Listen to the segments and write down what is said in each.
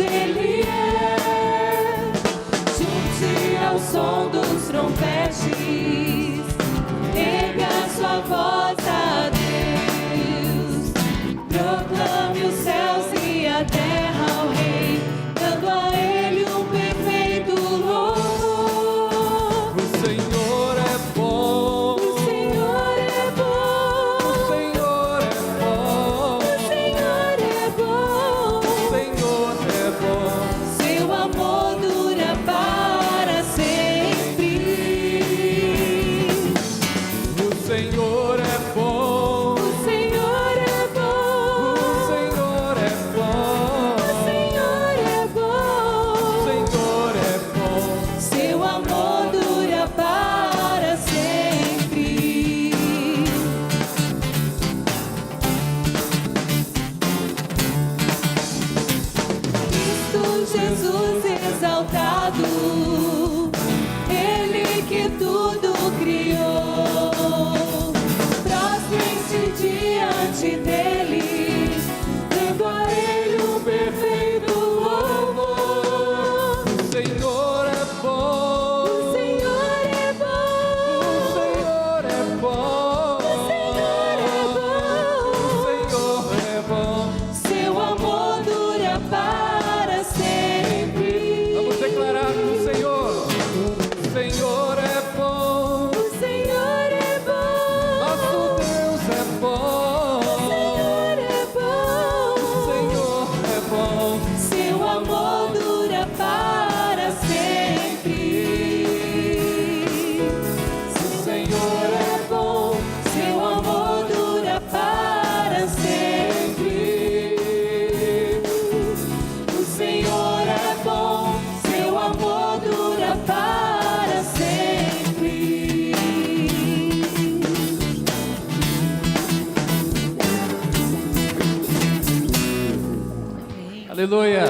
Ele é. Junte ao som dos trompetes, erga sua voz a Deus, proclame os céus e a terra ao Rei, dando a Ele um perfeito louvor. O Senhor é bom. O Senhor é bom. O Senhor é bom. O Senhor é bom. O Senhor é bom. Seu amor dura para sempre. O Senhor é bom. O Senhor é bom. O Senhor é bom. O Senhor é bom. O Senhor é bom. Seu amor dura para sempre. Cristo Jesus exaltado, Ele que tudo criou, prostre-se diante dele, dando a Ele um perfeito louvor. O Senhor é bom. O Senhor é bom. O Senhor é bom. O Senhor é bom. O Senhor é bom. Seu amor dura para sempre. Vamos declarar o Senhor. O Senhor é bom. O Senhor é bom. Nosso Deus é bom. O Senhor é bom. O Senhor é bom. Seu amor dura para sempre. O Senhor é bom. Seu amor dura para sempre. O Senhor é bom. Seu amor dura para sempre. Aleluia.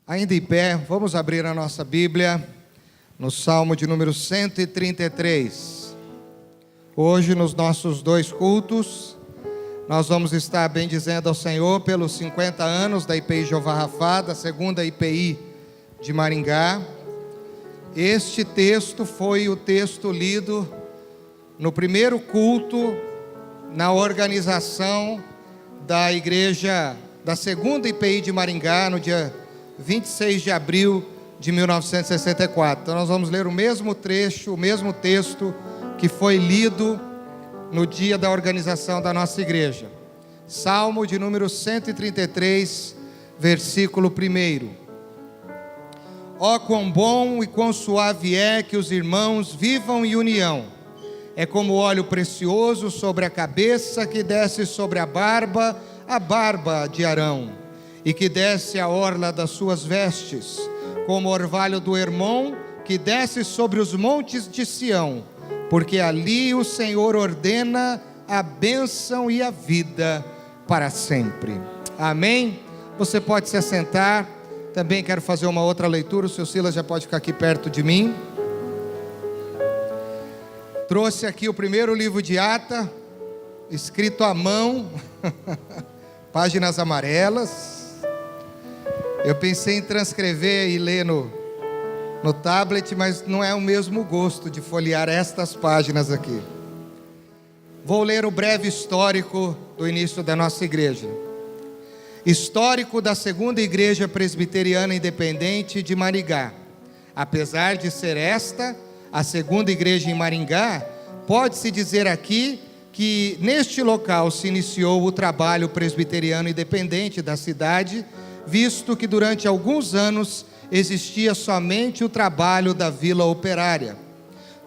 Ainda em pé, vamos abrir a nossa Bíblia no Salmo de número 133. Hoje, nos nossos dois cultos, nós vamos estar bendizendo ao Senhor pelos 50 anos da IPI Jeová Rafá, da segunda IPI de Maringá. Este texto foi o texto lido no primeiro culto na organização da igreja da segunda IPI de Maringá, no dia 26 de abril de 1964. Então nós vamos ler o mesmo trecho, o mesmo texto que foi lido no dia da organização da nossa igreja. Salmo de número 133, versículo 1. Ó quão bom e quão suave é que os irmãos vivam em união. É como óleo precioso sobre a cabeça que desce sobre a barba de Arão, e que desce a orla das suas vestes, como o orvalho do Hermon que desce sobre os montes de Sião, porque ali o Senhor ordena a bênção e a vida para sempre. Amém? Você pode se assentar. Também quero fazer uma outra leitura. O seu Silas já pode ficar aqui perto de mim. Trouxe aqui o primeiro livro de ata, escrito à mão, páginas amarelas. Eu pensei em transcrever e ler no tablet, mas não é o mesmo gosto de folhear estas páginas aqui. Vou ler o breve histórico do início da nossa igreja. Histórico da segunda igreja presbiteriana independente de Maringá. Apesar de ser esta a segunda igreja em Maringá, pode-se dizer aqui que neste local se iniciou o trabalho presbiteriano independente da cidade, visto que durante alguns anos existia somente o trabalho da Vila Operária.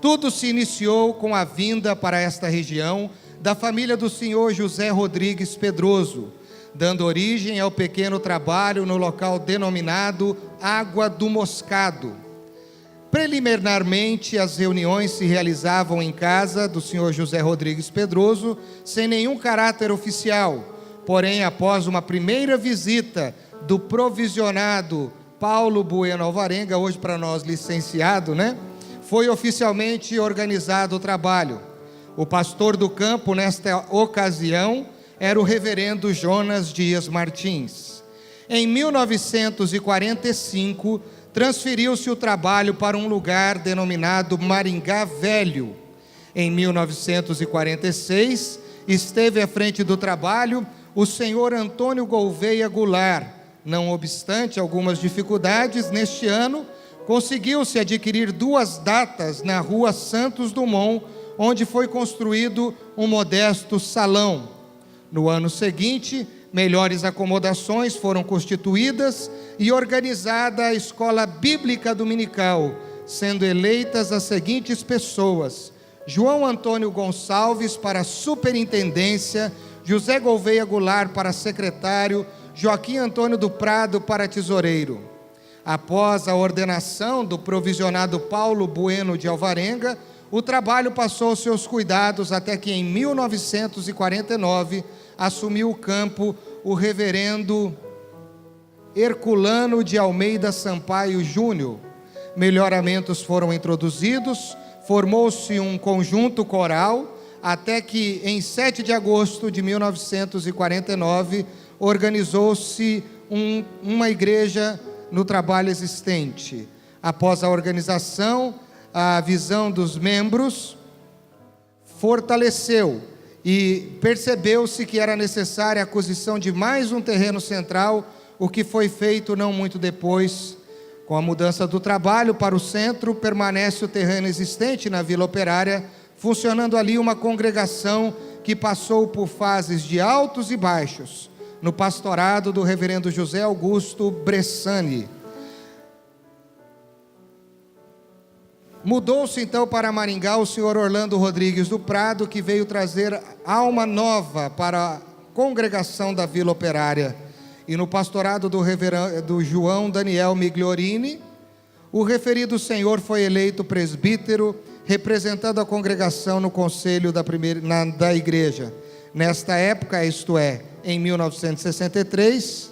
Tudo se iniciou com a vinda para esta região da família do senhor José Rodrigues Pedroso, dando origem ao pequeno trabalho no local denominado Água do Moscado. Preliminarmente, as reuniões se realizavam em casa do senhor José Rodrigues Pedroso, sem nenhum caráter oficial. Porém, após uma primeira visita do provisionado Paulo Bueno Alvarenga, hoje para nós licenciado, foi oficialmente organizado o trabalho. O pastor do campo, nesta ocasião, era o reverendo Jonas Dias Martins. Em 1945, transferiu-se o trabalho para um lugar denominado Maringá Velho. Em 1946, esteve à frente do trabalho o senhor Antônio Gouveia Goulart. Não obstante algumas dificuldades, neste ano, conseguiu-se adquirir 2 datas na rua Santos Dumont, onde foi construído um modesto salão. No ano seguinte, melhores acomodações foram constituídas e organizada a Escola Bíblica Dominical, sendo eleitas as seguintes pessoas: João Antônio Gonçalves para superintendência, José Gouveia Goulart para secretário, Joaquim Antônio do Prado para tesoureiro. Após a ordenação do provisionado Paulo Bueno de Alvarenga, o trabalho passou aos seus cuidados até que em 1949 assumiu o campo o reverendo Herculano de Almeida Sampaio Júnior. Melhoramentos foram introduzidos, formou-se um conjunto coral, até que em 7 de agosto de 1949 organizou-se uma igreja no trabalho existente. Após a organização, a visão dos membros fortaleceu e percebeu-se que era necessária a aquisição de mais um terreno central, o que foi feito não muito depois. Com a mudança do trabalho para o centro, permanece o terreno existente na Vila Operária, funcionando ali uma congregação que passou por fases de altos e baixos, no pastorado do reverendo José Augusto Bressani. Mudou-se então para Maringá o senhor Orlando Rodrigues do Prado, que veio trazer alma nova para a congregação da Vila Operária. E no pastorado do reverendo João Daniel Migliorini, o referido senhor foi eleito presbítero, representando a congregação no conselho da igreja. Nesta época, isto é, em 1963,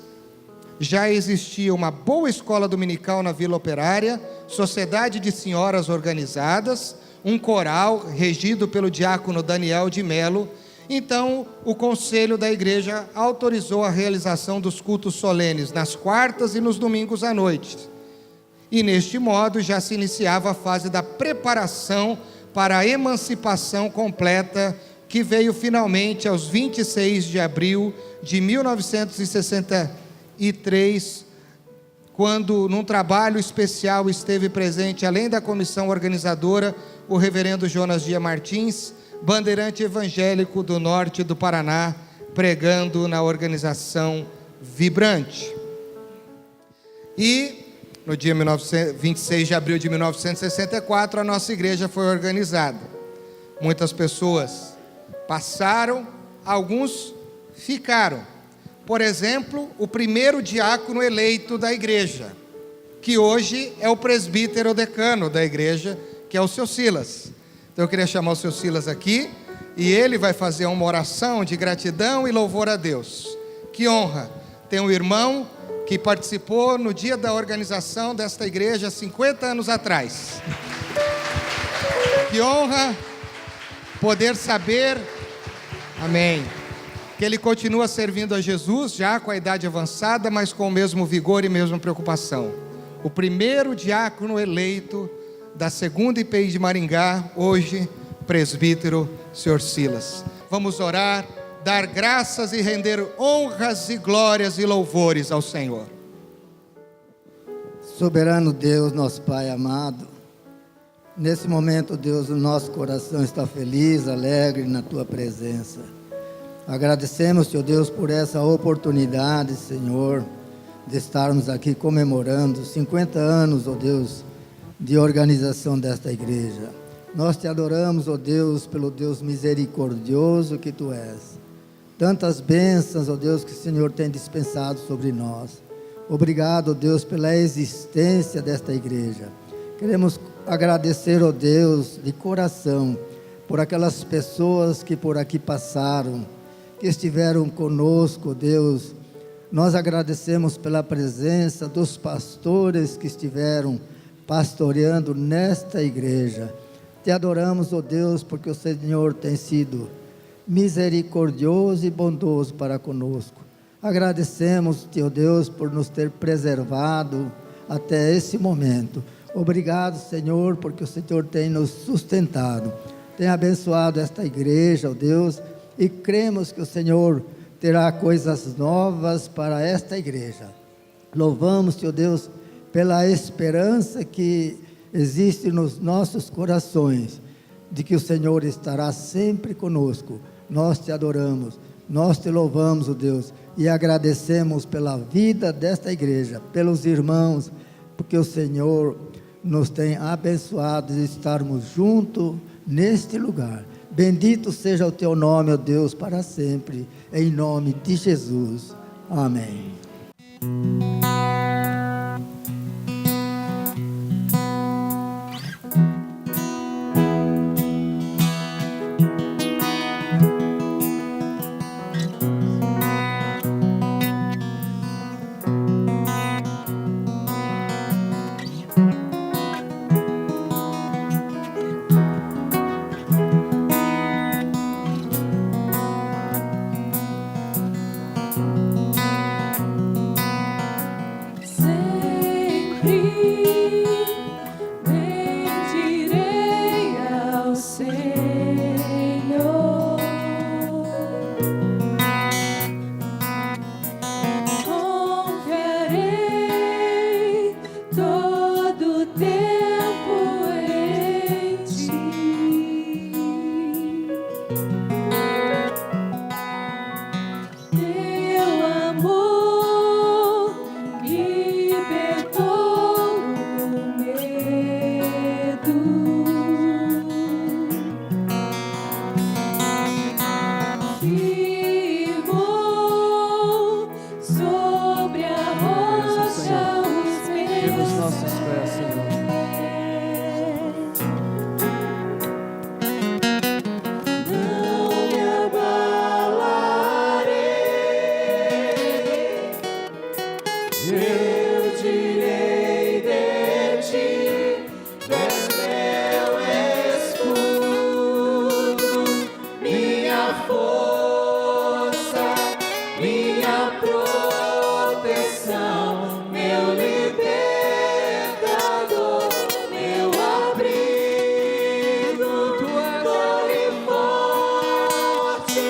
já existia uma boa escola dominical na Vila Operária, sociedade de senhoras organizadas, um coral regido pelo diácono Daniel de Melo. Então, o conselho da igreja autorizou a realização dos cultos solenes nas quartas e nos domingos à noite. E neste modo já se iniciava a fase da preparação para a emancipação completa, que veio finalmente aos 26 de abril de 1963, quando num trabalho especial esteve presente, além da comissão organizadora, o reverendo Jonas Dia Martins, bandeirante evangélico do norte do Paraná, pregando na organização Vibrante. E no dia 26 de abril de 1964, a nossa igreja foi organizada. Muitas pessoas passaram, alguns ficaram. Por exemplo, o primeiro diácono eleito da igreja, que hoje é o presbítero decano da igreja, que é o seu Silas. Então eu queria chamar o seu Silas aqui, e ele vai fazer uma oração de gratidão e louvor a Deus. Que honra! Tem um irmão que participou no dia da organização desta igreja 50 anos atrás. Que honra poder saber, amém, que ele continua servindo a Jesus, já com a idade avançada, mas com o mesmo vigor e mesma preocupação. O primeiro diácono eleito da segunda IPI de Maringá, hoje presbítero, senhor Silas. Vamos orar, dar graças e render honras e glórias e louvores ao Senhor. Soberano Deus, nosso Pai amado, nesse momento, Deus, o nosso coração está feliz, alegre na Tua presença. Agradecemos, Senhor Deus, por essa oportunidade, Senhor, de estarmos aqui comemorando 50 anos, ó Deus, de organização desta igreja. Nós Te adoramos, ó Deus, pelo Deus misericordioso que Tu és. Tantas bênçãos, ó Deus, que o Senhor tem dispensado sobre nós. Obrigado, ó Deus, pela existência desta igreja. Queremos agradecer, ó Deus, de coração, por aquelas pessoas que por aqui passaram, que estiveram conosco, ó Deus. Nós agradecemos pela presença dos pastores que estiveram pastoreando nesta igreja. Te adoramos, ó Deus, porque o Senhor tem sido misericordioso e bondoso para conosco. Agradecemos, teu Deus, por nos ter preservado até esse momento. Obrigado, Senhor, porque o Senhor tem nos sustentado, tem abençoado esta igreja, ó Deus, e cremos que o Senhor terá coisas novas para esta igreja. Louvamos, teu Deus, pela esperança que existe nos nossos corações, de que o Senhor estará sempre conosco. Nós te adoramos, nós te louvamos, ó Deus, e agradecemos pela vida desta igreja, pelos irmãos, porque o Senhor nos tem abençoado de estarmos juntos neste lugar. Bendito seja o teu nome, ó Deus, para sempre, em nome de Jesus. Amém. Bendirei ao Senhor, confiarei todo o tempo em ti. Teu amor libertou o medo, firmou sobre a rocha os Firma os nossos meus pés, Senhor. Não me abalarei, eu direi de ti, és meu escudo, minha força, minha proteção, meu libertador, meu abrigo, torre forte,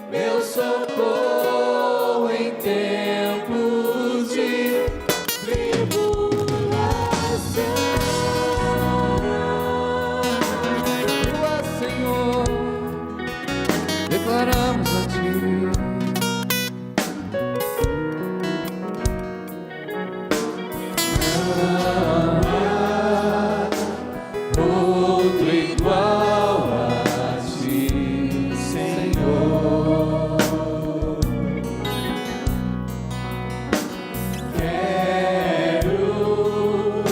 meu socorro em tempos de tribulação. Tu és, Senhor, declaramos a ti. Outro igual a ti, Senhor. Quero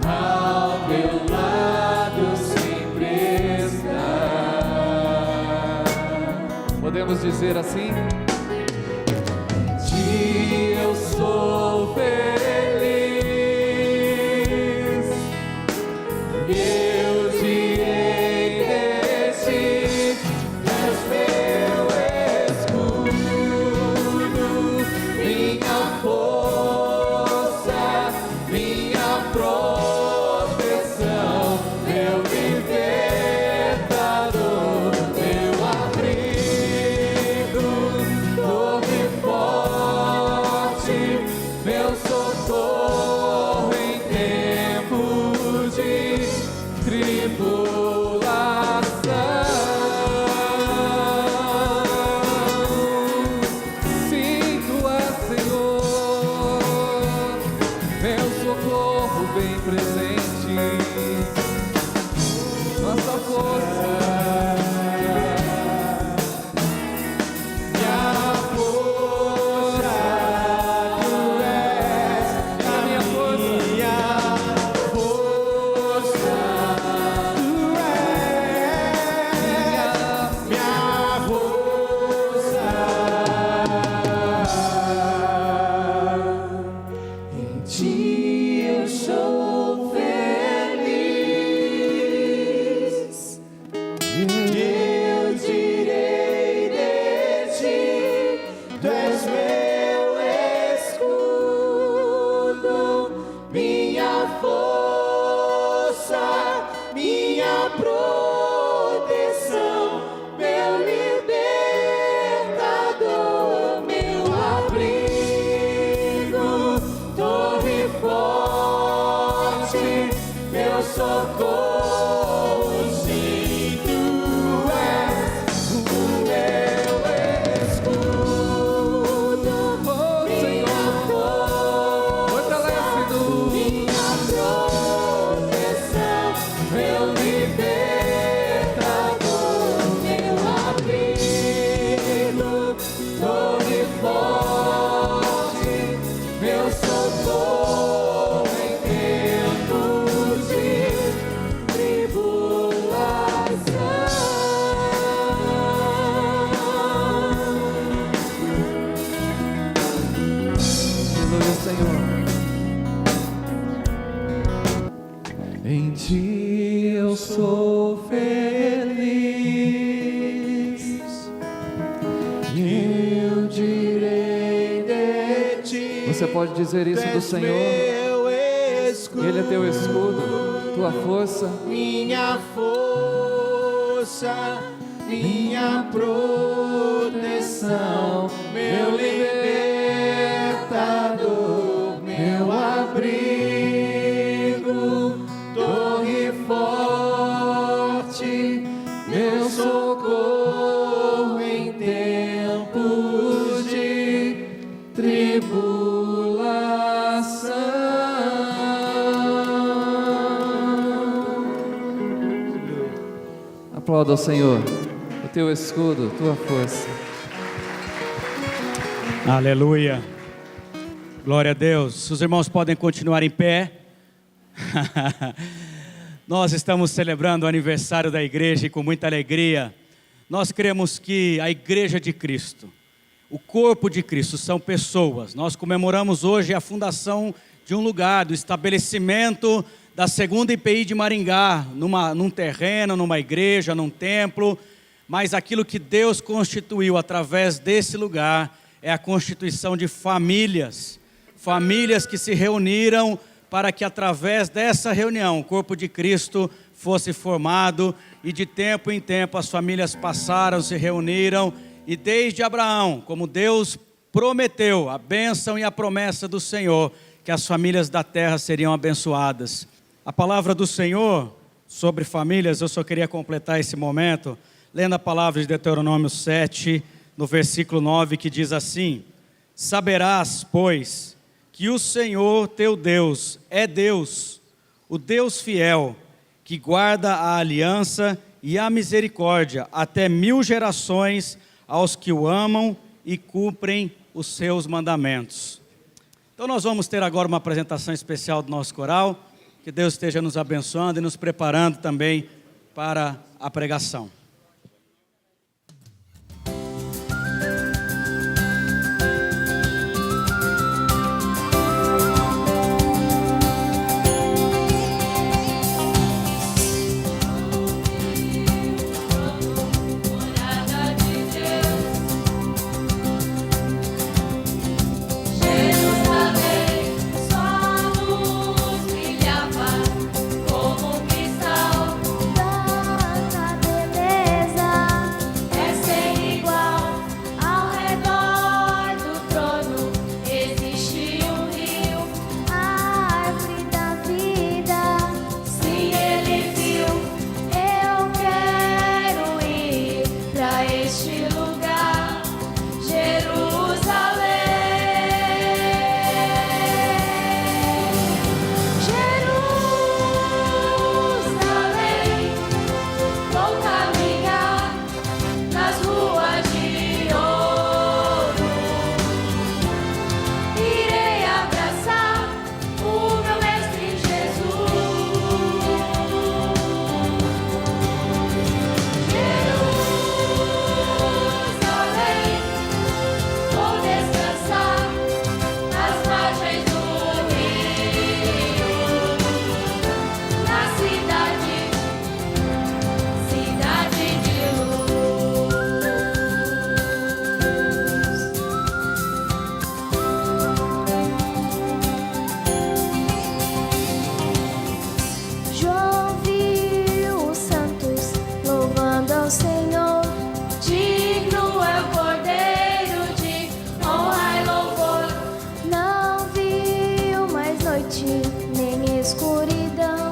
ao teu lado sempre estar. Podemos dizer assim? Ti eu sou feliz, eu direi de ti, és meu escudo, minha força, minha proteção, meu libertador, meu abrigo, torre forte, meu socorro em tempos de tribulação. Sim, tu és, Senhor, meu socorro bem presente, nossa força, Minha força, tu és a minha força. minha força, tu és minha força. Em ti eu sou feliz, socorro, sim, tu és o meu escudo, minha força, minha proteção, meu libertador, meu abrigo, torre forte, meu socorro em tempos de tribulação. Aleluia, Senhor. Em ti eu sou feliz, eu direi de ti. Você pode dizer isso do Senhor? Ele é teu escudo, tua força. Minha força, minha proteção, meu libertador, meu abrigo, torre forte, meu socorro em tempos de tribulação. Aplauda ao Senhor, o teu escudo, tua força. Aleluia. Glória a Deus. Os irmãos podem continuar em pé. Nós estamos celebrando o aniversário da igreja e com muita alegria. Nós cremos que a igreja de Cristo, o corpo de Cristo, são pessoas. Nós comemoramos hoje a fundação de um lugar, do estabelecimento da segunda IPI de Maringá, num terreno, numa igreja, num templo. Mas aquilo que Deus constituiu através desse lugar é a constituição de famílias. Famílias que se reuniram para que através dessa reunião o corpo de Cristo fosse formado, e de tempo em tempo as famílias passaram, se reuniram, e desde Abraão, como Deus prometeu, a bênção e a promessa do Senhor, que as famílias da terra seriam abençoadas. A palavra do Senhor sobre famílias, eu só queria completar esse momento, lendo a palavra de Deuteronômio 7, no versículo 9, que diz assim: saberás, pois, que o Senhor teu Deus é Deus, o Deus fiel, que guarda a aliança e a misericórdia até 1000 gerações aos que o amam e cumprem os seus mandamentos. Então nós vamos ter agora uma apresentação especial do nosso coral. Que Deus esteja nos abençoando e nos preparando também para a pregação. nem escuridão.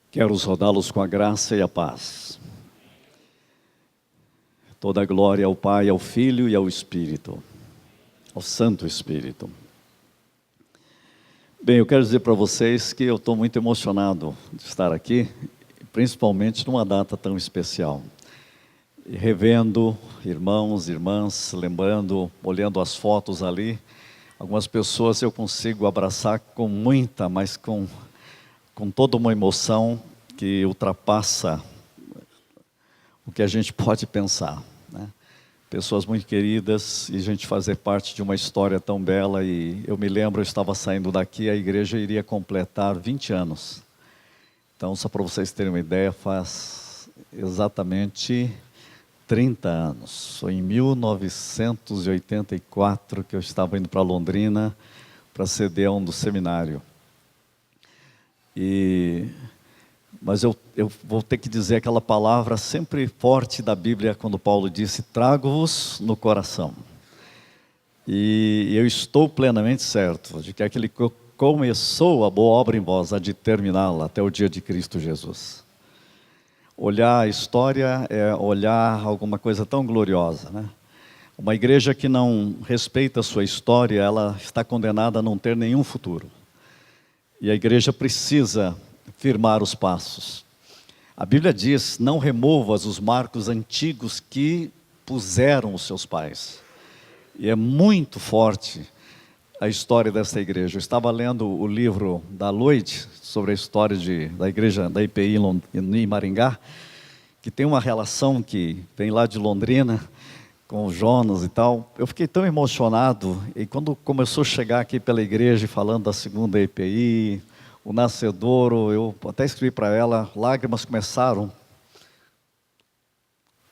Quero saudá-los com a graça e a paz. Toda a glória ao Pai, ao Filho e ao Espírito, ao Santo Espírito. Bem, eu quero dizer para vocês que eu estou muito emocionado de estar aqui, principalmente numa data tão especial. E revendo irmãos, irmãs, lembrando, olhando as fotos ali, algumas pessoas eu consigo abraçar com muita, mas com toda uma emoção que ultrapassa o que a gente pode pensar, né? Pessoas muito queridas e a gente fazer parte de uma história tão bela. E eu me lembro, eu estava saindo daqui, a igreja iria completar 20 anos. Então, só para vocês terem uma ideia, faz exatamente 30 anos. Foi em 1984 que eu estava indo para Londrina para ceder a um do seminário. Mas eu vou ter que dizer aquela palavra sempre forte da Bíblia, quando Paulo disse: trago-vos no coração. E eu estou plenamente certo de que aquele que começou a boa obra em vós, há de terminá-la até o dia de Cristo Jesus. Olhar a história é olhar alguma coisa tão gloriosa, né? Uma igreja que não respeita a sua história, ela está condenada a não ter nenhum futuro. E a igreja precisa firmar os passos. A Bíblia diz: não removas os marcos antigos que puseram os seus pais. E é muito forte a história dessa igreja. Eu estava lendo o livro da Lloyd sobre a história da igreja da IPI em Maringá, que tem uma relação que vem lá de Londrina com o Jonas e tal. Eu fiquei tão emocionado, e quando começou a chegar aqui pela igreja falando da segunda IPI, o nascedouro, eu até escrevi para ela, lágrimas começaram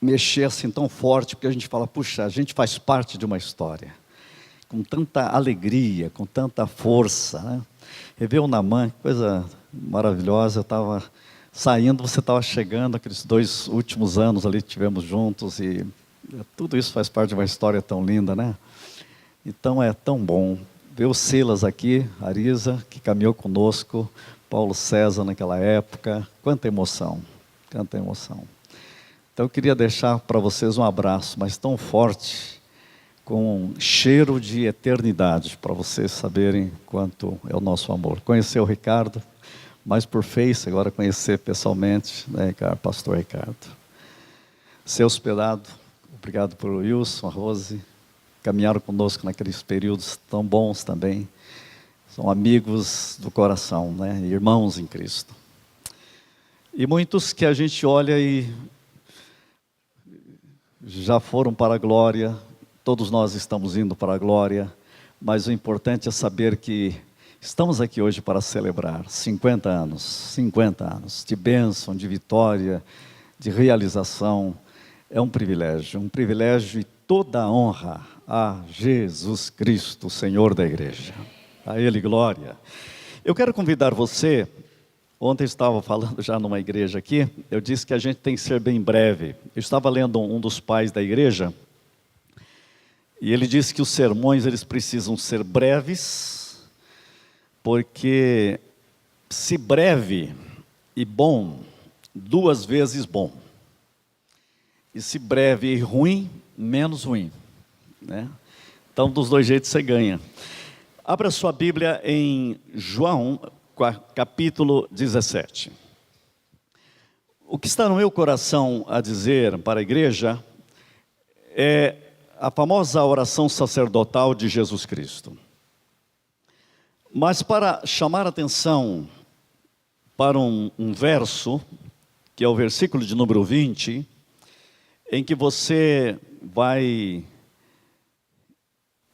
a mexer assim tão forte, porque a gente fala: puxa, a gente faz parte de uma história, com tanta alegria, com tanta força, né? Rever o Naamã, coisa maravilhosa. Eu estava saindo, você estava chegando, aqueles 2 últimos anos ali que tivemos juntos, e tudo isso faz parte de uma história tão linda, né? Então é tão bom ver o Silas aqui, Arisa, que caminhou conosco, Paulo César naquela época. Quanta emoção, quanta emoção. Então eu queria deixar para vocês um abraço, mas tão forte, com um cheiro de eternidade, para vocês saberem quanto é o nosso amor. Conhecer o Ricardo, mas por Face, agora conhecer pessoalmente, né, Ricardo, pastor Ricardo. Ser hospedado, obrigado por Wilson, a Rose, caminharam conosco naqueles períodos tão bons também. São amigos do coração, né? Irmãos em Cristo. E muitos que a gente olha e já foram para a glória, todos nós estamos indo para a glória, mas o importante é saber que estamos aqui hoje para celebrar 50 anos de bênção, de vitória, de realização. É um privilégio e toda a honra a Jesus Cristo, Senhor da igreja. A Ele glória. Eu quero convidar você. Ontem eu estava falando já numa igreja aqui, eu disse que a gente tem que ser bem breve. Eu estava lendo um dos pais da igreja, e ele disse que os sermões eles precisam ser breves, porque se breve e bom, 2 vezes bom. E se breve e ruim, menos ruim, né? Então, dos 2 jeitos você ganha. Abra sua Bíblia em João, capítulo 17. O que está no meu coração a dizer para a igreja é a famosa oração sacerdotal de Jesus Cristo. Mas para chamar a atenção para um verso, que é o versículo de número 20, em que você vai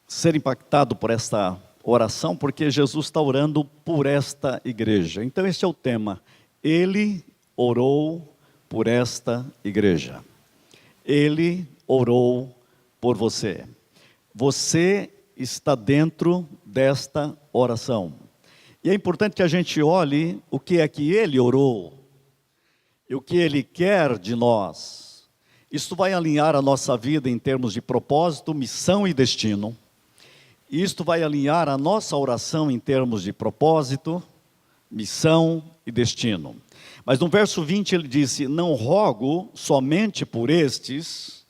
ser impactado por esta oração, porque Jesus está orando por esta igreja. Então este é o tema: Ele orou por esta igreja. Ele orou por você. Você está dentro desta oração. E é importante que a gente olhe o que é que Ele orou e o que Ele quer de nós. Isto vai alinhar a nossa vida em termos de propósito, missão e destino. Isto vai alinhar a nossa oração em termos de propósito, missão e destino. Mas no verso 20 ele disse: não rogo somente por estes,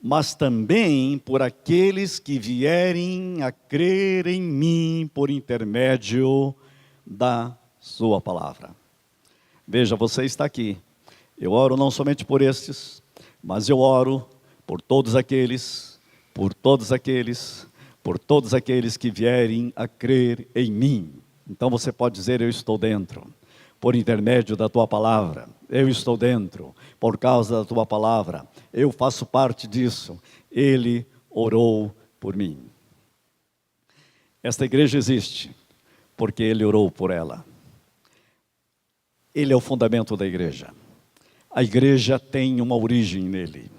mas também por aqueles que vierem a crer em mim por intermédio da sua palavra. Veja, você está aqui. Eu oro não somente por estes, mas eu oro por todos aqueles, por todos aqueles, por todos aqueles que vierem a crer em mim. Então você pode dizer: eu estou dentro, por intermédio da tua palavra. Eu estou dentro, por causa da tua palavra. Eu faço parte disso. Ele orou por mim. Esta igreja existe porque ele orou por ela. Ele é o fundamento da igreja. A igreja tem uma origem nele.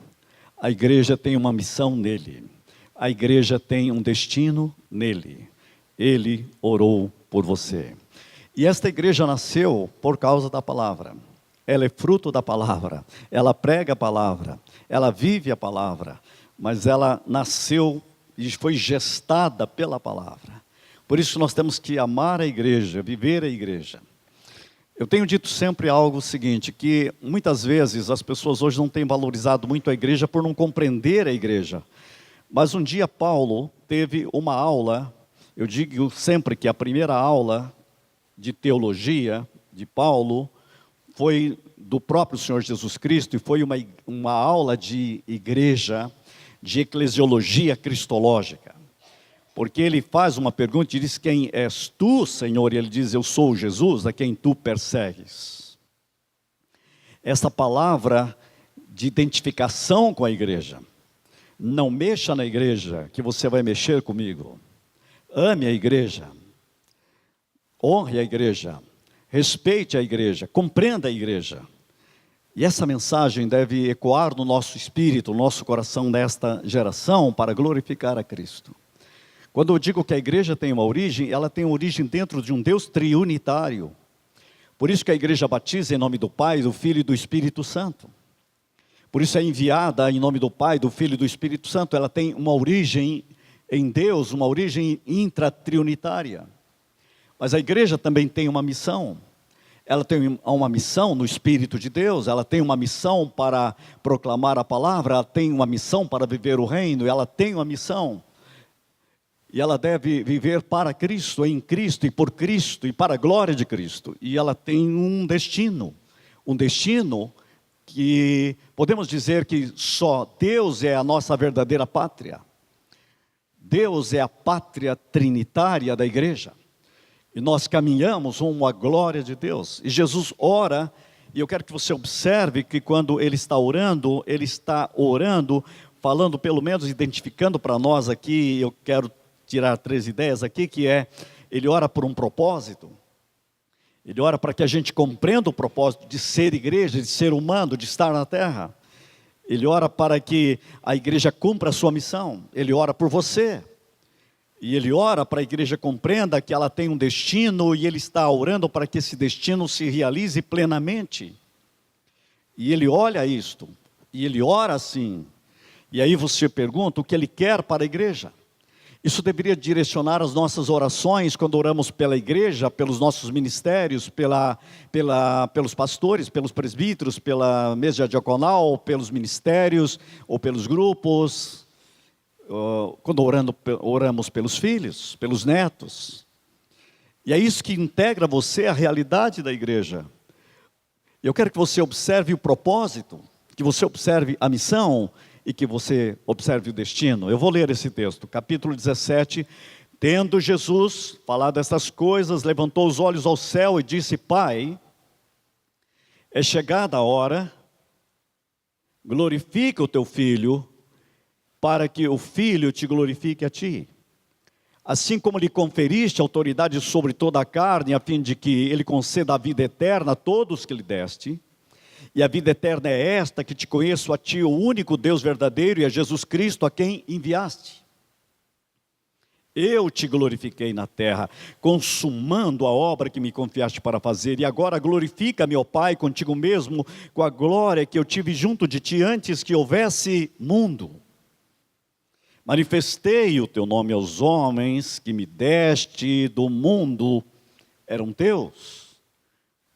A igreja tem uma missão nele. A igreja tem um destino nele. Ele orou por você. E esta igreja nasceu por causa da palavra. Ela é fruto da palavra. Ela prega a palavra. Ela vive a palavra. Mas ela nasceu e foi gestada pela palavra. Por isso nós temos que amar a igreja, viver a igreja. Eu tenho dito sempre algo seguinte, que muitas vezes as pessoas hoje não têm valorizado muito a igreja por não compreender a igreja. Mas um dia Paulo teve uma aula, eu digo sempre que a primeira aula de teologia de Paulo foi do próprio Senhor Jesus Cristo e foi uma aula de igreja, de eclesiologia cristológica. Porque ele faz uma pergunta e diz: quem és tu, Senhor? E ele diz: eu sou Jesus, a quem tu persegues. Essa palavra de identificação com a igreja. Não mexa na igreja, que você vai mexer comigo. Ame a igreja. Honre a igreja. Respeite a igreja. Compreenda a igreja. E essa mensagem deve ecoar no nosso espírito, no nosso coração nesta geração, para glorificar a Cristo. Quando eu digo que a igreja tem uma origem, ela tem origem dentro de um Deus triunitário. Por isso que a igreja batiza em nome do Pai, do Filho e do Espírito Santo. Por isso é enviada em nome do Pai, do Filho e do Espírito Santo. Ela tem uma origem em Deus, uma origem intratriunitária. Mas a igreja também tem uma missão. Ela tem uma missão no Espírito de Deus, ela tem uma missão para proclamar a palavra, ela tem uma missão para viver o reino, ela tem uma missão. E ela deve viver para Cristo, em Cristo e por Cristo e para a glória de Cristo. E ela tem um destino que podemos dizer que só Deus é a nossa verdadeira pátria. Deus é a pátria trinitária da igreja. E nós caminhamos rumo à glória de Deus. E Jesus ora, e eu quero que você observe que quando ele está orando, falando pelo menos, identificando para nós aqui, eu quero tirar 3 ideias aqui, que é, ele ora por um propósito. Ele ora para que a gente compreenda o propósito de ser igreja, de ser humano, de estar na terra. Ele ora para que a igreja cumpra a sua missão. Ele ora por você. E ele ora para a igreja compreenda que ela tem um destino e ele está orando para que esse destino se realize plenamente. E ele olha isto, e ele ora assim. E aí você pergunta o que ele quer para a igreja. Isso deveria direcionar as nossas orações quando oramos pela igreja, pelos nossos ministérios, pelos pastores, pelos presbíteros, pela mesa diaconal, pelos ministérios ou pelos grupos. Quando oramos pelos filhos, pelos netos. E é isso que integra você à realidade da igreja. Eu quero que você observe o propósito, que você observe a missão e que você observe o destino. Eu vou ler esse texto, capítulo 17. Tendo Jesus falado estas coisas, levantou os olhos ao céu e disse: Pai, é chegada a hora, glorifica o teu Filho, para que o Filho te glorifique a ti. Assim como lhe conferiste autoridade sobre toda a carne, a fim de que ele conceda a vida eterna a todos que lhe deste. E a vida eterna é esta, que te conheço a ti, o único Deus verdadeiro, e a Jesus Cristo a quem enviaste. Eu te glorifiquei na terra, consumando a obra que me confiaste para fazer. E agora glorifica-me, ó Pai, contigo mesmo, com a glória que eu tive junto de ti antes que houvesse mundo. Manifestei o teu nome aos homens que me deste do mundo, eram teus.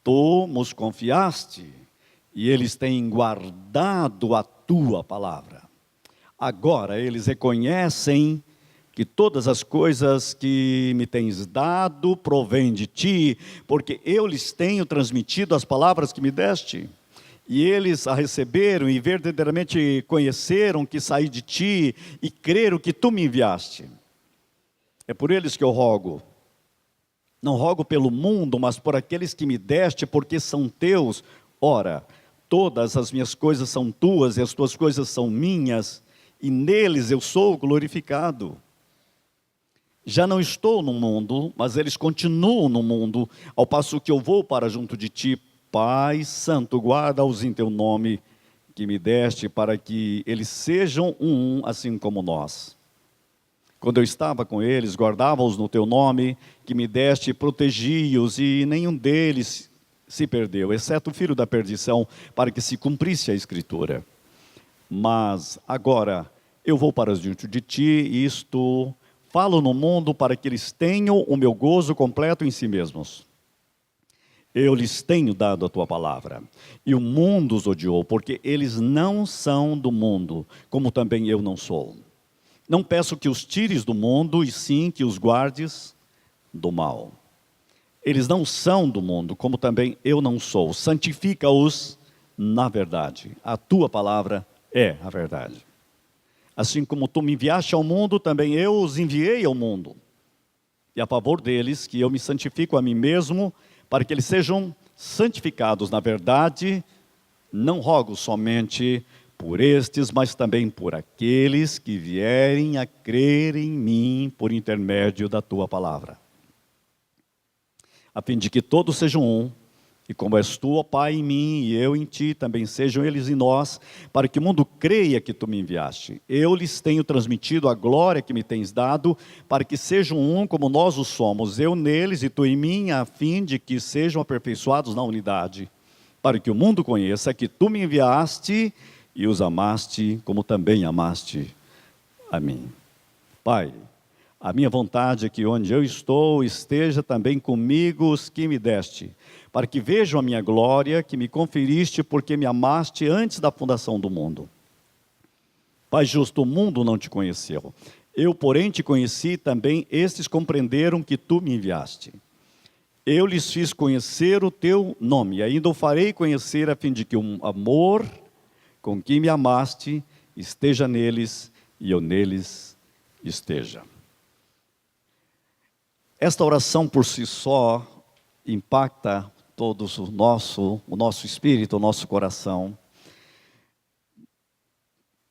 Tu nos confiaste, e eles têm guardado a tua palavra. Agora eles reconhecem que todas as coisas que me tens dado provêm de ti, porque eu lhes tenho transmitido as palavras que me deste. E eles a receberam e verdadeiramente conheceram que saí de ti e creram que tu me enviaste. É por eles que eu rogo. Não rogo pelo mundo, mas por aqueles que me deste, porque são teus. Ora, todas as minhas coisas são tuas e as tuas coisas são minhas, e neles eu sou glorificado. Já não estou no mundo, mas eles continuam no mundo, ao passo que eu vou para junto de ti. Pai Santo, guarda-os em teu nome que me deste, para que eles sejam um, assim como nós. Quando eu estava com eles, guardava-os no teu nome que me deste, protegi-os, e nenhum deles se perdeu, exceto o filho da perdição, para que se cumprisse a Escritura. Mas agora eu vou para junto de ti, e isto falo no mundo para que eles tenham o meu gozo completo em si mesmos. Eu lhes tenho dado a tua palavra, e o mundo os odiou, porque eles não são do mundo, como também eu não sou. Não peço que os tires do mundo, e sim que os guardes do mal. Eles não são do mundo, como também eu não sou. Santifica-os na verdade. A tua palavra é a verdade. Assim como tu me enviaste ao mundo, também eu os enviei ao mundo. E a favor deles, que eu me santifico a mim mesmo, para que eles sejam santificados na verdade, não rogo somente por estes, mas também por aqueles que vierem a crer em mim por intermédio da tua palavra. A fim de que todos sejam um, e como és tu, ó Pai, em mim e eu em ti, também sejam eles em nós, para que o mundo creia que tu me enviaste. Eu lhes tenho transmitido a glória que me tens dado, para que sejam um como nós o somos, eu neles e tu em mim, a fim de que sejam aperfeiçoados na unidade, para que o mundo conheça que tu me enviaste e os amaste, como também amaste a mim. Pai, a minha vontade é que onde eu estou, esteja também comigo os que me deste, para que vejam a minha glória, que me conferiste, porque me amaste antes da fundação do mundo. Pai justo, o mundo não te conheceu. Eu, porém, te conheci, também estes compreenderam que tu me enviaste. Eu lhes fiz conhecer o teu nome, e ainda o farei conhecer, a fim de que o amor com que me amaste esteja neles, e eu neles esteja. Esta oração por si só impacta todo o nosso espírito, o nosso coração.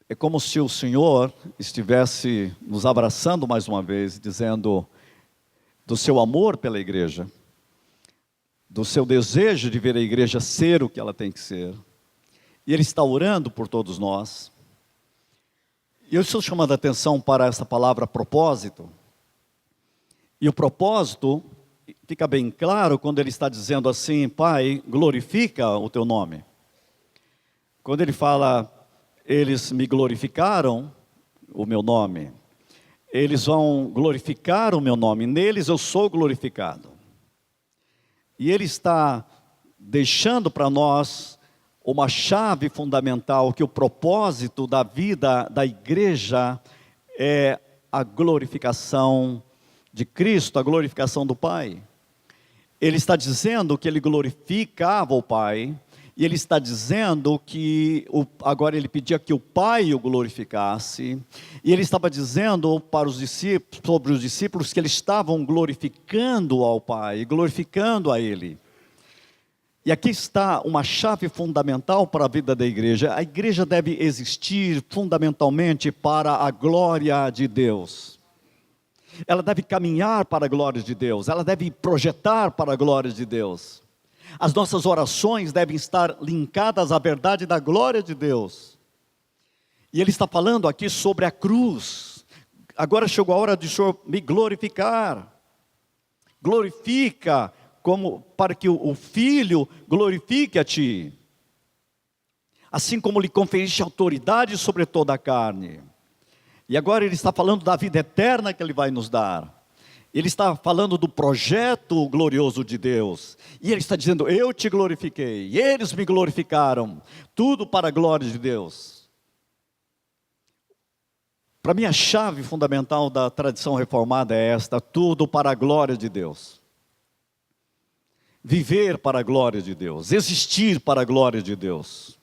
É como se o Senhor estivesse nos abraçando mais uma vez, dizendo do seu amor pela igreja, do seu desejo de ver a igreja ser o que ela tem que ser. E Ele está orando por todos nós. E eu estou chamando a atenção para essa palavra propósito. E o propósito fica bem claro quando ele está dizendo assim: Pai, glorifica o teu nome. Quando ele fala, eles me glorificaram o meu nome, eles vão glorificar o meu nome, neles eu sou glorificado. E ele está deixando para nós uma chave fundamental, que o propósito da vida da igreja é a glorificação de Cristo, a glorificação do Pai. Ele está dizendo que ele glorificava o Pai, e ele está dizendo que agora ele pedia que o Pai o glorificasse, e ele estava dizendo para os discípulos, sobre os discípulos, que eles estavam glorificando ao Pai, glorificando a Ele. E aqui está uma chave fundamental para a vida da igreja. A igreja deve existir fundamentalmente para a glória de Deus. Ela deve caminhar para a glória de Deus, ela deve projetar para a glória de Deus. As nossas orações devem estar linkadas à verdade da glória de Deus. E ele está falando aqui sobre a cruz. Agora chegou a hora de o Senhor me glorificar. Glorifica para que o Filho glorifique a ti. Assim como lhe conferiste autoridade sobre toda a carne. E agora ele está falando da vida eterna que ele vai nos dar. Ele está falando do projeto glorioso de Deus. E ele está dizendo, eu te glorifiquei, eles me glorificaram. Tudo para a glória de Deus. Para mim a chave fundamental da tradição reformada é esta, tudo para a glória de Deus. Viver para a glória de Deus, existir para a glória de Deus.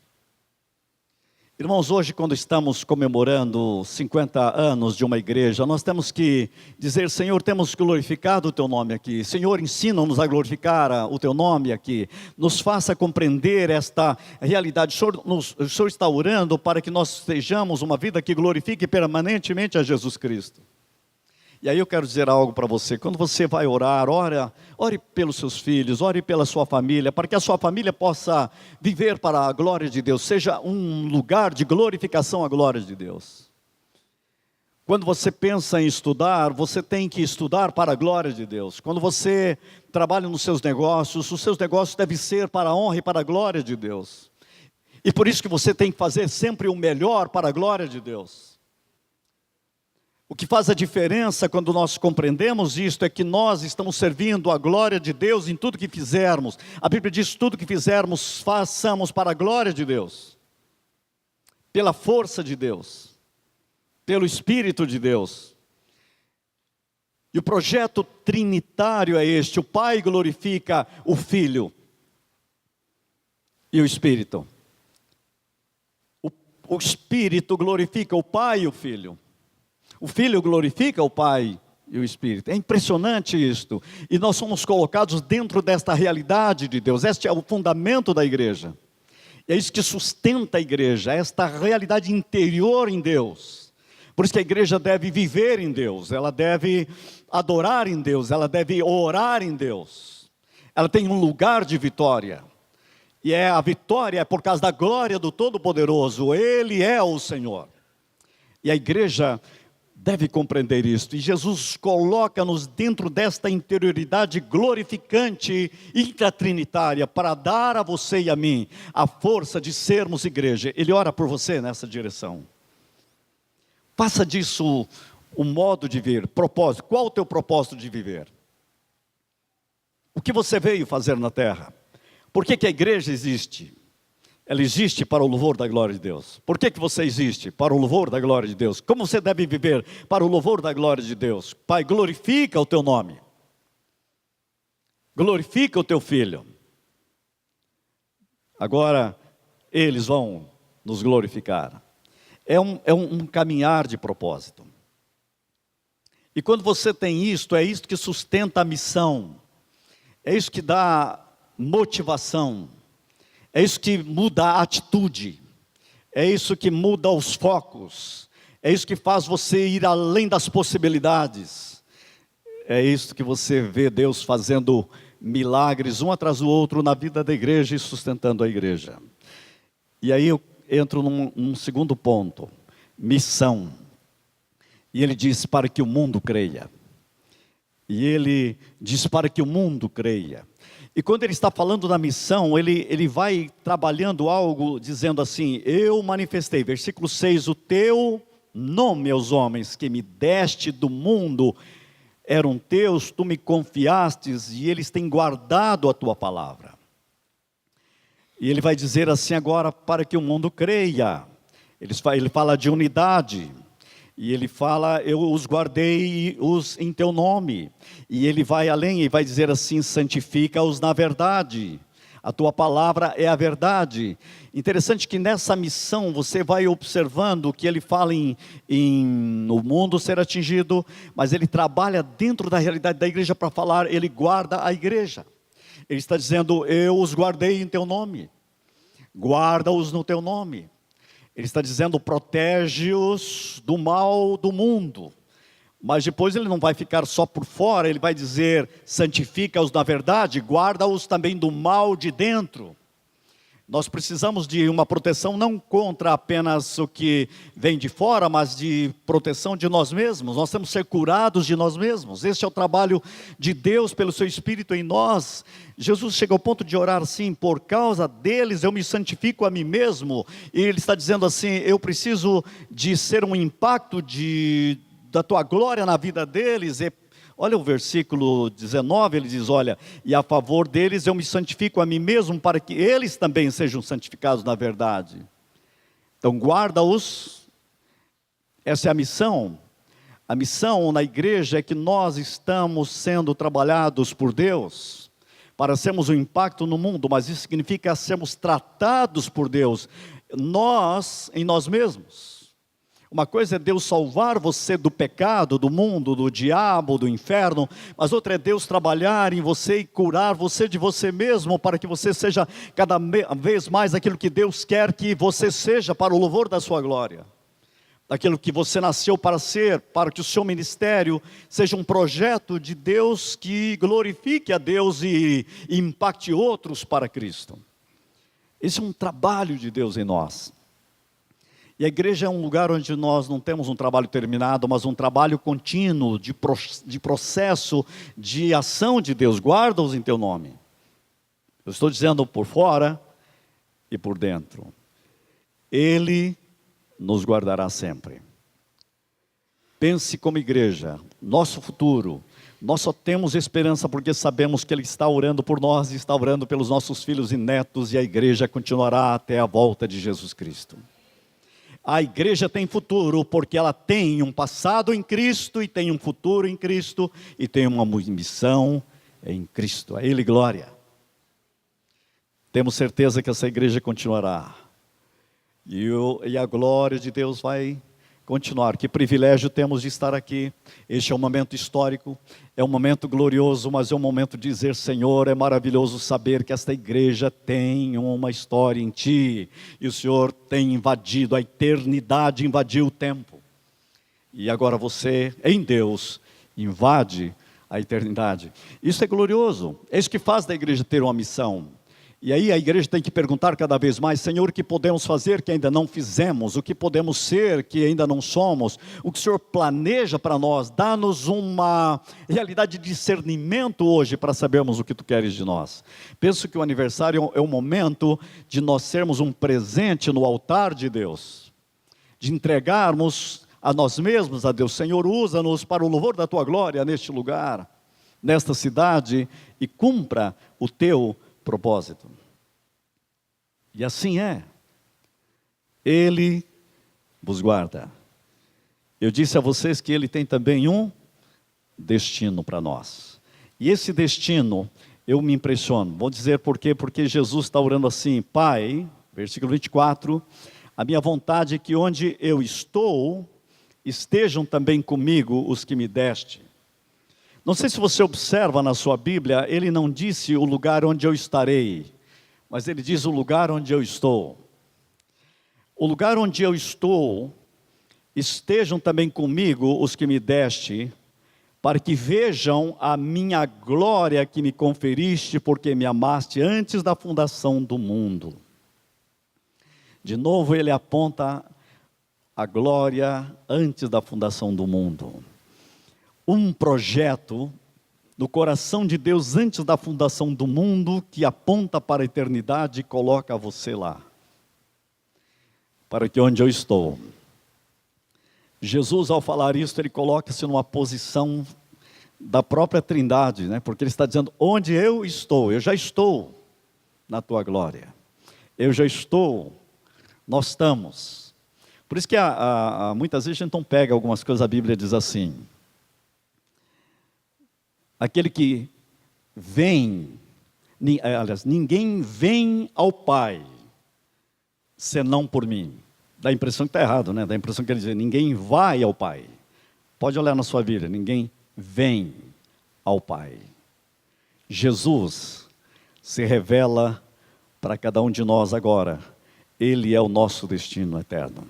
Irmãos, hoje quando estamos comemorando 50 anos de uma igreja, nós temos que dizer, Senhor, temos glorificado o Teu nome aqui. Senhor, ensina-nos a glorificar o Teu nome aqui. Nos faça compreender esta realidade. O Senhor está orando para que nós sejamos uma vida que glorifique permanentemente a Jesus Cristo. E aí eu quero dizer algo para você, quando você vai orar, ore pelos seus filhos, ore pela sua família, para que a sua família possa viver para a glória de Deus, seja um lugar de glorificação à glória de Deus. Quando você pensa em estudar, você tem que estudar para a glória de Deus. Quando você trabalha nos seus negócios, os seus negócios devem ser para a honra e para a glória de Deus. E por isso que você tem que fazer sempre o melhor para a glória de Deus. O que faz a diferença quando nós compreendemos isto é que nós estamos servindo a glória de Deus em tudo que fizermos. A Bíblia diz, tudo que fizermos, façamos para a glória de Deus. Pela força de Deus. Pelo Espírito de Deus. E o projeto trinitário é este, o Pai glorifica o Filho e o Espírito. O Espírito glorifica o Pai e o Filho. O Filho glorifica o Pai e o Espírito. É impressionante isto. E nós somos colocados dentro desta realidade de Deus. Este é o fundamento da igreja. É isso que sustenta a igreja, esta realidade interior em Deus. Por isso que a igreja deve viver em Deus, ela deve adorar em Deus, ela deve orar em Deus. Ela tem um lugar de vitória. E a vitória é por causa da glória do Todo-Poderoso. Ele é o Senhor. E a igreja deve compreender isto, e Jesus coloca-nos dentro desta interioridade glorificante, intratrinitária, para dar a você e a mim a força de sermos igreja. Ele ora por você nessa direção. Faça disso o modo de ver, propósito. Qual o teu propósito de viver? O que você veio fazer na terra? Por que a igreja existe? Ela existe para o louvor da glória de Deus. Por que você existe? Para o louvor da glória de Deus. Como você deve viver? Para o louvor da glória de Deus. Pai, glorifica o teu nome. Glorifica o teu filho. Agora, eles vão nos glorificar. É um caminhar de propósito. E quando você tem isto, é isto que sustenta a missão. É isso que dá motivação. É isso que muda a atitude, é isso que muda os focos, é isso que faz você ir além das possibilidades, é isso que você vê Deus fazendo milagres um atrás do outro na vida da igreja e sustentando a igreja. E aí eu entro num segundo ponto, missão. E ele diz para que o mundo creia. E ele diz para que o mundo creia. E quando ele está falando da missão, ele vai trabalhando algo, dizendo assim, eu manifestei, versículo 6, o teu nome aos homens que me deste do mundo, eram teus, tu me confiastes, e eles têm guardado a tua palavra. E ele vai dizer assim agora, para que o mundo creia. Ele fala de unidade. E ele fala, eu os guardei em teu nome. E ele vai além e vai dizer assim, santifica-os na verdade. A tua palavra é a verdade. Interessante que nessa missão você vai observando que ele fala no mundo ser atingido, mas ele trabalha dentro da realidade da igreja para falar, ele guarda a igreja. Ele está dizendo, eu os guardei em teu nome. Guarda-os no teu nome. Ele está dizendo, protege-os do mal do mundo. Mas depois ele não vai ficar só por fora, ele vai dizer, santifica-os na verdade, guarda-os também do mal de dentro. Nós precisamos de uma proteção não contra apenas o que vem de fora, mas de proteção de nós mesmos. Nós temos que ser curados de nós mesmos. Este é o trabalho de Deus pelo seu Espírito em nós. Jesus chega ao ponto de orar assim, por causa deles eu me santifico a mim mesmo. E ele está dizendo assim, eu preciso de ser um impacto da tua glória na vida deles. Olha o versículo 19, ele diz, olha, e a favor deles eu me santifico a mim mesmo, para que eles também sejam santificados na verdade. Então guarda-os, essa é a missão. A missão na igreja é que nós estamos sendo trabalhados por Deus, para sermos um impacto no mundo, mas isso significa sermos tratados por Deus, nós em nós mesmos. Uma coisa é Deus salvar você do pecado, do mundo, do diabo, do inferno, mas outra é Deus trabalhar em você e curar você de você mesmo, para que você seja cada vez mais aquilo que Deus quer que você seja, para o louvor da sua glória. Daquilo que você nasceu para ser, para que o seu ministério seja um projeto de Deus que glorifique a Deus e impacte outros para Cristo. Esse é um trabalho de Deus em nós. E a igreja é um lugar onde nós não temos um trabalho terminado, mas um trabalho contínuo, de processo, de ação de Deus. Guarda-os em teu nome. Eu estou dizendo por fora e por dentro. Ele nos guardará sempre. Pense como igreja, nosso futuro, nós só temos esperança porque sabemos que Ele está orando por nós, está orando pelos nossos filhos e netos, e a igreja continuará até a volta de Jesus Cristo. A igreja tem futuro porque ela tem um passado em Cristo, e tem um futuro em Cristo, e tem uma missão em Cristo. A Ele glória. Temos certeza que essa igreja continuará. E a glória de Deus vai continuar. Que privilégio temos de estar aqui. Este é um momento histórico, é um momento glorioso, mas é um momento de dizer, Senhor, é maravilhoso saber que esta igreja tem uma história em Ti, e o Senhor tem invadido a eternidade, invadiu o tempo, e agora você, em Deus, invade a eternidade. Isso é glorioso, é isso que faz da igreja ter uma missão. E aí a igreja tem que perguntar cada vez mais, Senhor, o que podemos fazer que ainda não fizemos? O que podemos ser que ainda não somos? O que o Senhor planeja para nós? Dá-nos uma realidade de discernimento hoje para sabermos o que Tu queres de nós. Penso que o aniversário é o momento de nós sermos um presente no altar de Deus, de entregarmos a nós mesmos a Deus. Senhor, usa-nos para o louvor da Tua glória neste lugar, nesta cidade, e cumpra o Teu propósito. E assim é. Ele vos guarda. Eu disse a vocês que Ele tem também um destino para nós. E esse destino, eu me impressiono. Vou dizer por quê? Porque Jesus está orando assim, Pai, versículo 24, a minha vontade é que onde eu estou, estejam também comigo os que me deste. Não sei se você observa na sua Bíblia, Ele não disse o lugar onde eu estarei, mas Ele diz o lugar onde eu estou. O lugar onde eu estou, estejam também comigo os que me deste, para que vejam a minha glória que me conferiste, porque me amaste antes da fundação do mundo. De novo Ele aponta a glória antes da fundação do mundo. Um projeto no coração de Deus antes da fundação do mundo, que aponta para a eternidade e coloca você lá, para que onde eu estou. Jesus, ao falar isso, Ele coloca-se numa posição da própria Trindade, né? Porque Ele está dizendo, onde eu já estou na Tua glória, eu já estou, nós estamos. Por isso que muitas vezes a gente não pega algumas coisas, a Bíblia diz assim, aquele que vem, aliás, ninguém vem ao Pai, senão por mim. Dá a impressão que está errado, né? Dá a impressão que ele diz, ninguém vai ao Pai. Pode olhar na sua Bíblia, ninguém vem ao Pai. Jesus se revela para cada um de nós agora. Ele é o nosso destino eterno.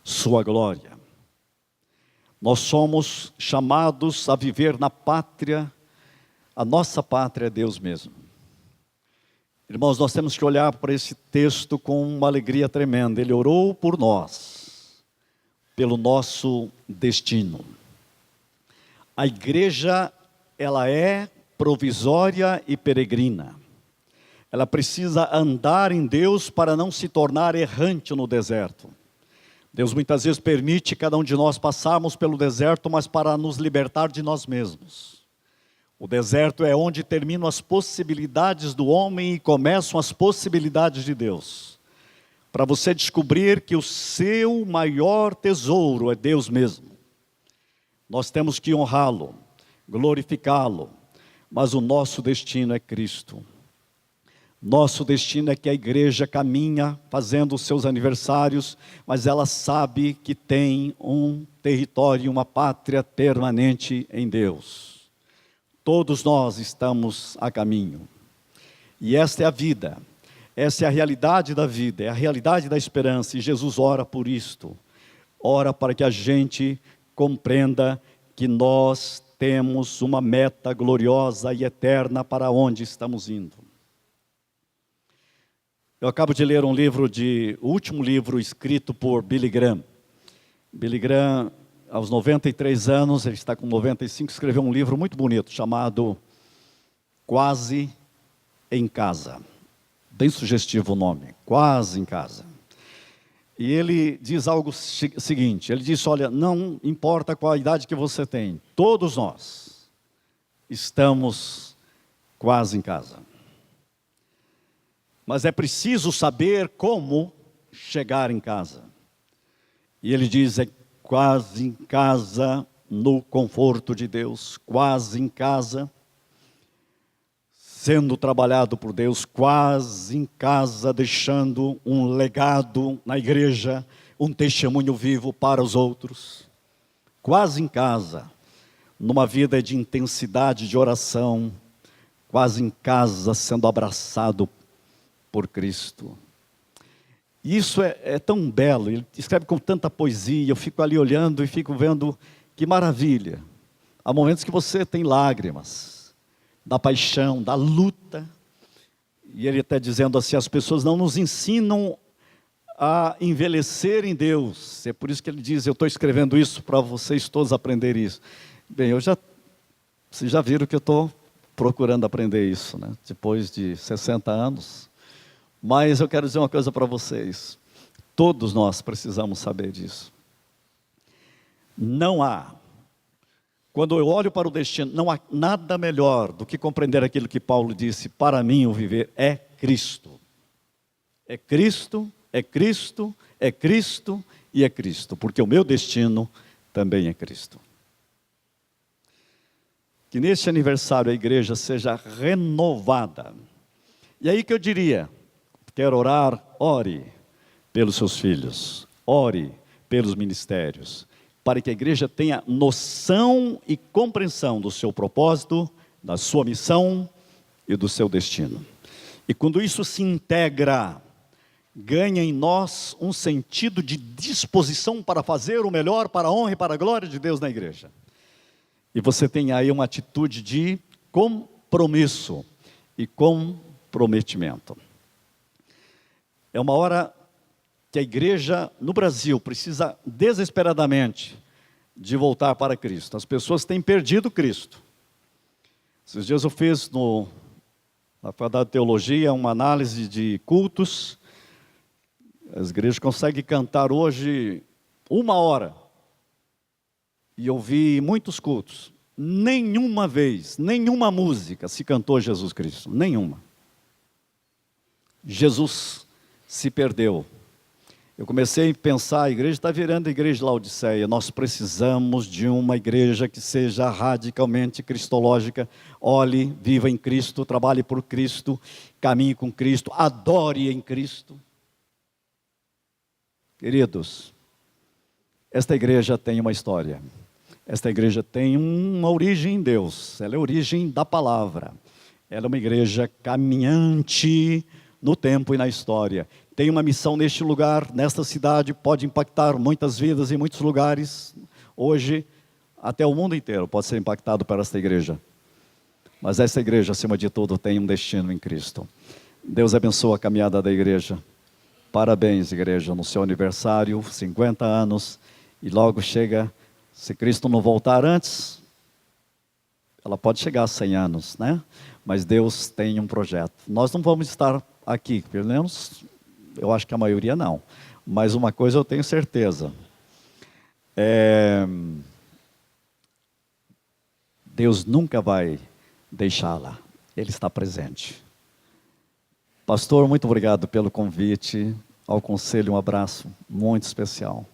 Sua glória. Nós somos chamados a viver na pátria, a nossa pátria é Deus mesmo. Irmãos, nós temos que olhar para esse texto com uma alegria tremenda. Ele orou por nós, pelo nosso destino. A igreja, ela é provisória e peregrina. Ela precisa andar em Deus para não se tornar errante no deserto. Deus muitas vezes permite cada um de nós passarmos pelo deserto, mas para nos libertar de nós mesmos. O deserto é onde terminam as possibilidades do homem e começam as possibilidades de Deus. Para você descobrir que o seu maior tesouro é Deus mesmo. Nós temos que honrá-lo, glorificá-lo, mas o nosso destino é Cristo. Nosso destino é que a igreja caminha fazendo os seus aniversários, mas ela sabe que tem um território, uma pátria permanente em Deus. Todos nós estamos a caminho. E esta é a vida, essa é a realidade da vida, é a realidade da esperança. E Jesus ora por isto. Ora para que a gente compreenda que nós temos uma meta gloriosa e eterna para onde estamos indo. Eu acabo de ler o último livro escrito por Billy Graham. Billy Graham, aos 93 anos, ele está com 95, escreveu um livro muito bonito, chamado Quase em Casa. Bem sugestivo o nome, Quase em Casa. E ele diz algo seguinte, ele diz, olha, não importa qual a idade que você tem, todos nós estamos quase em casa. Mas é preciso saber como chegar em casa. E ele diz, é quase em casa no conforto de Deus, quase em casa, sendo trabalhado por Deus, quase em casa, deixando um legado na igreja, um testemunho vivo para os outros. Quase em casa, numa vida de intensidade de oração, quase em casa, sendo abraçado por Cristo. Isso é tão belo, ele escreve com tanta poesia, eu fico ali olhando e fico vendo que maravilha. Há momentos que você tem lágrimas, da paixão, da luta, e ele está dizendo assim, as pessoas não nos ensinam a envelhecer em Deus, é por isso que ele diz, eu estou escrevendo isso para vocês todos aprenderem isso. Bem, vocês já viram que eu estou procurando aprender isso, né? Depois de 60 anos, mas eu quero dizer uma coisa para vocês, todos nós precisamos saber disso. Não há, quando eu olho para o destino, não há nada melhor do que compreender aquilo que Paulo disse, para mim o viver é Cristo. É Cristo, é Cristo, é Cristo e é Cristo, porque o meu destino também é Cristo. Que neste aniversário a igreja seja renovada. E aí que eu diria, quer orar, ore pelos seus filhos, ore pelos ministérios, para que a igreja tenha noção e compreensão do seu propósito, da sua missão e do seu destino. E quando isso se integra, ganha em nós um sentido de disposição para fazer o melhor para a honra e para a glória de Deus na igreja. E você tem aí uma atitude de compromisso e comprometimento. É uma hora que a igreja no Brasil precisa desesperadamente de voltar para Cristo. As pessoas têm perdido Cristo. Esses dias eu fiz na Faculdade de Teologia uma análise de cultos. As igrejas conseguem cantar hoje 1 hora. E eu vi muitos cultos. Nenhuma vez, nenhuma música se cantou Jesus Cristo. Nenhuma. Jesus se perdeu. Eu comecei a pensar, a igreja está virando a igreja de Laodiceia. Nós precisamos de uma igreja que seja radicalmente cristológica. Olhe, viva em Cristo, trabalhe por Cristo, caminhe com Cristo, adore em Cristo. Queridos, esta igreja tem uma história. Esta igreja tem uma origem em Deus. Ela é a origem da palavra. Ela é uma igreja caminhante no tempo e na história. Tem uma missão neste lugar, nesta cidade, pode impactar muitas vidas em muitos lugares. Hoje, até o mundo inteiro pode ser impactado por esta igreja. Mas essa igreja, acima de tudo, tem um destino em Cristo. Deus abençoe a caminhada da igreja. Parabéns, igreja, no seu aniversário, 50 anos. E logo chega, se Cristo não voltar antes, ela pode chegar a 100 anos, né? Mas Deus tem um projeto. Nós não vamos estar aqui, pelo menos, eu acho que a maioria não. Mas uma coisa eu tenho certeza. Deus nunca vai deixá-la. Ele está presente. Pastor, muito obrigado pelo convite. Ao conselho, um abraço muito especial.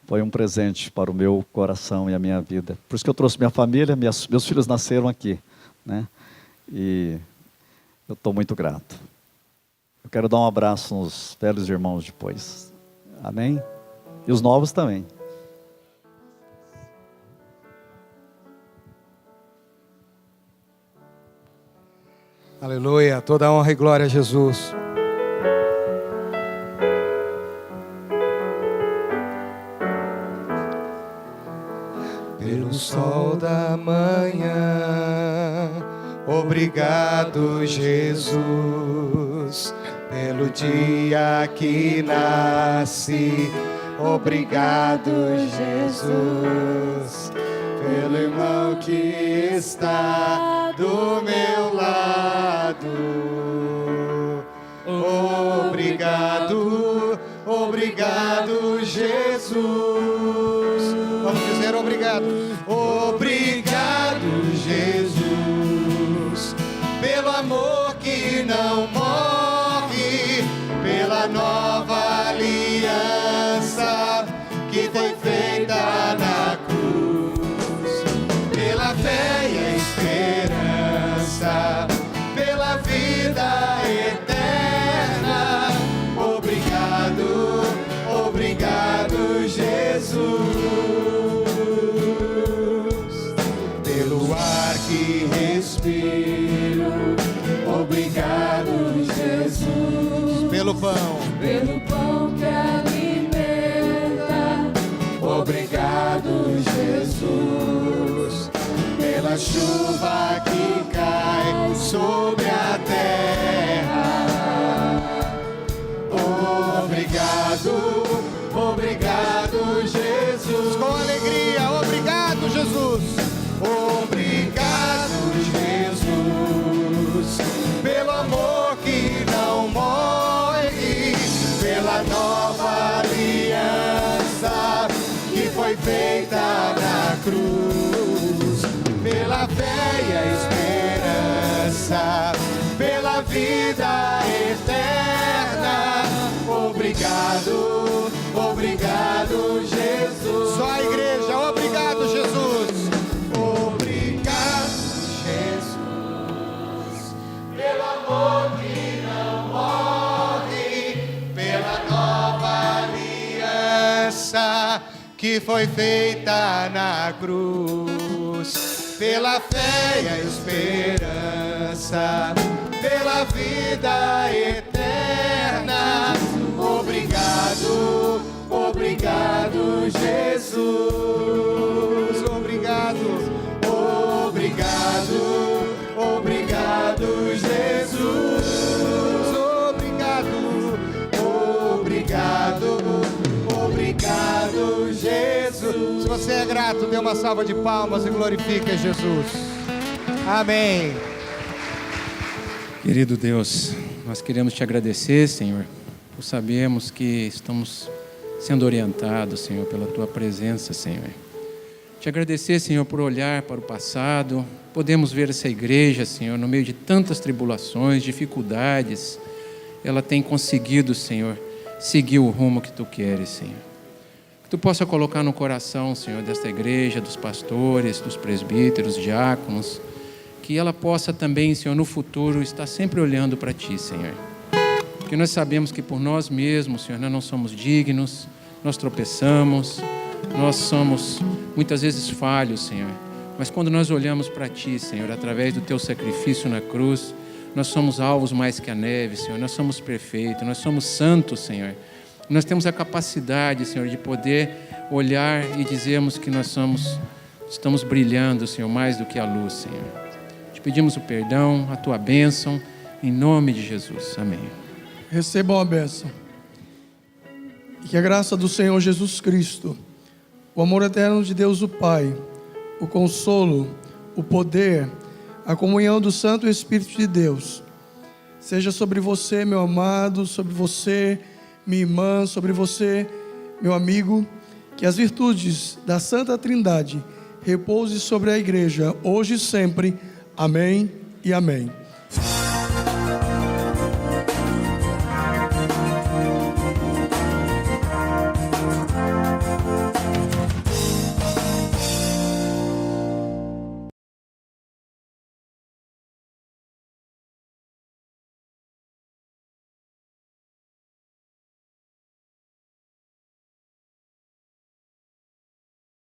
Foi um presente para o meu coração e a minha vida. Por isso que eu trouxe minha família, meus filhos nasceram aqui, né? E eu estou muito grato. Eu quero dar um abraço nos velhos irmãos depois. Amém? E os novos também. Aleluia, toda honra e glória a Jesus. Pelo sol da manhã, obrigado, Jesus. Pelo dia que nasce, obrigado, Jesus. Pelo irmão que está do meu lado, obrigado, obrigado, Jesus. Vamos dizer obrigado. Obrigado, Jesus, pelo amor que não morre, pela nova aliança que foi feita na cruz, pela fé e a esperança, pela vida eterna. Obrigado, obrigado, Jesus. Pelo ar que respiro, obrigado, Jesus. Pelo pão que alimenta, obrigado, Jesus. Pela chuva que cai sobre a terra, obrigado, obrigado, Jesus. Com alegria, obrigado, Jesus. Obrigado, Jesus, pelo amor que não morre, pela nova aliança que foi feita na cruz, pela fé e a esperança, pela vida eterna. Obrigado, obrigado, Jesus. Só a igreja, obrigado, Jesus. Obrigado, Jesus, pelo amor que não morre, pela nova aliança que foi feita na cruz, pela fé e a esperança, pela vida eterna. Obrigado, obrigado, Jesus. Obrigado, obrigado, obrigado, Jesus. Obrigado, obrigado, obrigado, Jesus. Se você é grato, dê uma salva de palmas e glorifique a Jesus. Amém. Querido Deus, nós queremos te agradecer, Senhor, por sabermos que estamos sendo orientados, Senhor, pela tua presença, Senhor. Te agradecer, Senhor, por olhar para o passado. Podemos ver essa igreja, Senhor, no meio de tantas tribulações, dificuldades. Ela tem conseguido, Senhor, seguir o rumo que tu queres, Senhor. Que tu possa colocar no coração, Senhor, desta igreja, dos pastores, dos presbíteros, diáconos, que ela possa também, Senhor, no futuro, estar sempre olhando para ti, Senhor. Porque nós sabemos que por nós mesmos, Senhor, nós não somos dignos, nós tropeçamos, nós somos muitas vezes falhos, Senhor. Mas quando nós olhamos para ti, Senhor, através do teu sacrifício na cruz, nós somos alvos mais que a neve, Senhor. Nós somos perfeitos, nós somos santos, Senhor. Nós temos a capacidade, Senhor, de poder olhar e dizermos que nós estamos brilhando, Senhor, mais do que a luz, Senhor. Te pedimos o perdão, a tua bênção, em nome de Jesus. Amém. Recebam a bênção. E que a graça do Senhor Jesus Cristo, o amor eterno de Deus o Pai, o consolo, o poder, a comunhão do Santo Espírito de Deus, seja sobre você, meu amado, sobre você, minha irmã, sobre você, meu amigo. Que as virtudes da Santa Trindade repousem sobre a igreja, hoje e sempre. Amém e amém.